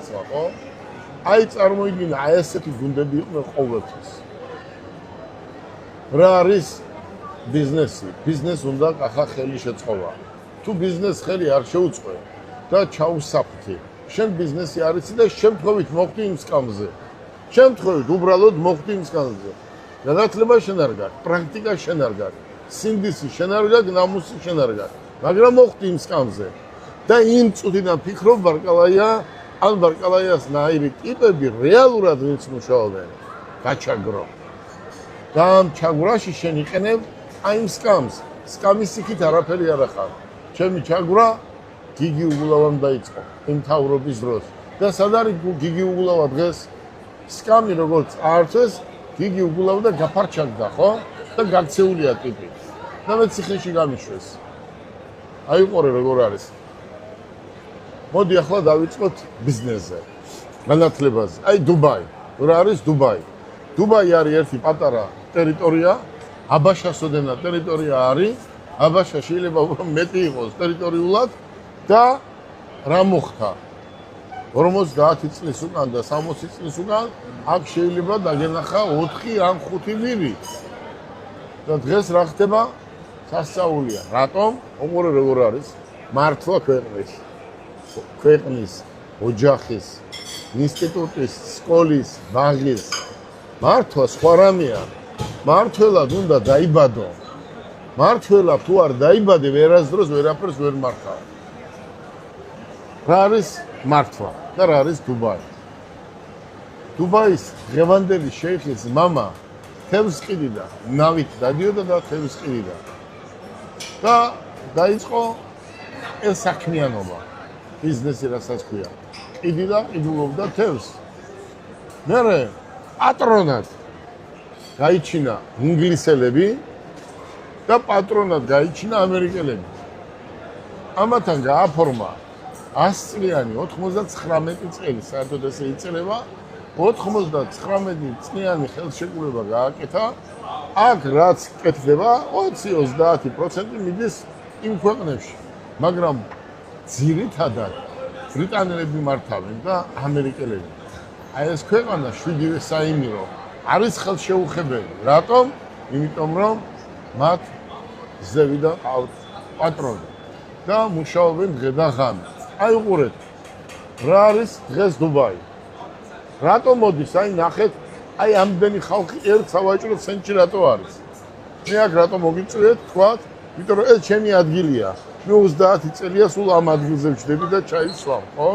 ხო? აი წარმოიდგინე, აი ესეთი გუნდები იყვნენ ყოველთვის. რა არის ბიზნესი? ბიზნეს უნდა კახა ხელი შეწყობა. თუ ბიზნეს ხელი არ შეუწყო და ჩაუსაფრთხი, შენ ბიზნესი არიცი და შემთხვევით მოხვდი იმ სკამზე. შემთხვევით უბრალოდ მოხვდი იმ სკამზე. განათლება შენ არ გაქვს, პრაქტიკა შენ არ გაქვს, სინდისი შენ არ გაქვს, ნამუსი შენ არ გაქვს, მაგრამ მოხვდი იმ სკამზე. და იმ წუთიდან ფიქრობ ბარკალაია, ან ბარკალაიას ნაირი ტიპები რეალურად ვინც მუშაობენ, გაჩაგრო. და ამ ჩაგვრაში შენ იყენებ აი იმ სკამს. სკამის იქით არაფერი არ ახარ. ჩემი ჩაგვრა გიგი უგულავამ დაიწყო იმ თავრობის დროს. და სად არის გიგი უგულავა დღეს? სკამი როგორც აართვეს, გიგი უგულავა და გაფარჩაგდა, ხო? და გაქცეულია ტიპი. და მე ციხეში გამიშვეს. აი ყორე როგორ არის. მოდი ახლა დავიწყოთ ბიზნესზე. განათლებაზე. აი დუბაი. რა არის დუბაი? დუბაი არის ერთი პატარა ტერიტორია, აბაშასოდენა ტერიტორია არის. აბაშა შეიძლება უფრო მეტი იყოს ტერიტორიულად და რა მოხდა? 50 წლის უკან და 60 წლის უკან აქ შეიძლება დაგენახა 4 ან 5 მირი. და დღეს რა ხდება? სასწაულია. რატომ? ოღონდ როგორ არის? მართლა ქვეყნის, ოჯახის, ინსტიტუტის, სკოლის, ბაღის მართლა სხვა რამეა. მართლად უნდა დაიბადო. მართლა თუ არ დაიბადე, ვერასდროს ვერაფერს ვერ მართავ. რა არის მართლა და რა არის დუბაი? დუბაის ღევანდელი შეიხის მამა თევზს ყიდიდა, ნავით დადიოდა და თევზს ყიდიდა. და დაიწყო ეს საქმიანობა, ბიზნესი რასაც ქვია. ყიდიდა, ყიდულობდა თევზს. მერე პატრონად გაიჩინა ინგლისელები და პატრონად გაიჩინა ამერიკელები. ამათან გააფორმა 100 წლიანი 99 წელი, საერთოდ ესე იწერება, 99 წლიანი ხელშეკრულება გააკეთა. აქ რაც კეთდება, 20-30% მიდის იმ ქვეყნებში, მაგრამ ძირითადად ბრიტანელები მართავენ და ამერიკელები. აი ეს ქვეყანა 7-ვე საიმირო არის ხელშეუხებელი. რატომ? იმიტომ რომ მათ ზევიდან ყავთ პატრონი და მუშაობენ დღე და ღამე. აი უყურეთ, რა არის დღეს დუბაი? რატომ მოდის? აი ნახეთ, აი ამდენი ხალხი ერთ სავაჭრო ცენტრში რატო არის? მე აქ რატომ მოგიწვიეთ, თქვათ, იმიტომ რომ ეს ჩემი ადგილია. მე 30 წელია სულ ამ ადგილზე ვჯდები და ჩაის სვამ, ხო?